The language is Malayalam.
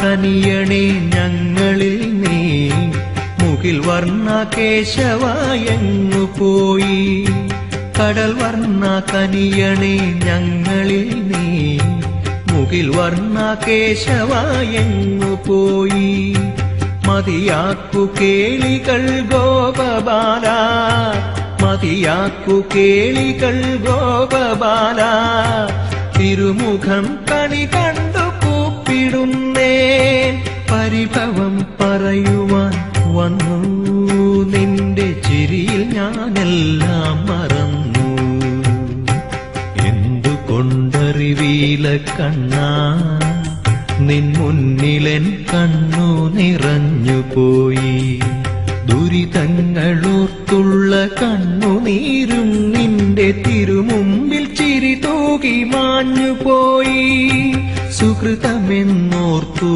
കനിയണേ ഞങ്ങളിൽ നീ മുകിൽ വർണ്ണ കേശവായെങ്ങു പോയി. കടൽ വർണ്ണ കനിയണേ ഞങ്ങളിൽ നീ മുകിൽ വർണ്ണ കേശവായെങ്ങു പോയി. മതിയാക്കു കേളികൾ ഗോപബാല, മതിയാക്കു കേളികൾ ഗോപബാല. തിരുമുഖം കണി കണ്ടു കൂപ്പിടുന്നേൻ, പരിഭവം പറയുവാൻ വന്നു. നിന്റെ ചിരിയിൽ ഞാനെല്ലാം മറന്നു. എന്തുകൊണ്ടറിവീല കണ്ണാ, നിൻ മുന്നിലെൻ കണ്ണു നിറഞ്ഞുപോയി. ദുരിതങ്ങളോർത്തുള്ള കണ്ണുനീരും നിന്റെ തിരുമുമ്പിൽ ചിരി തൂകി മാഞ്ഞുപോയി. സുഹൃതമെന്നോർത്തു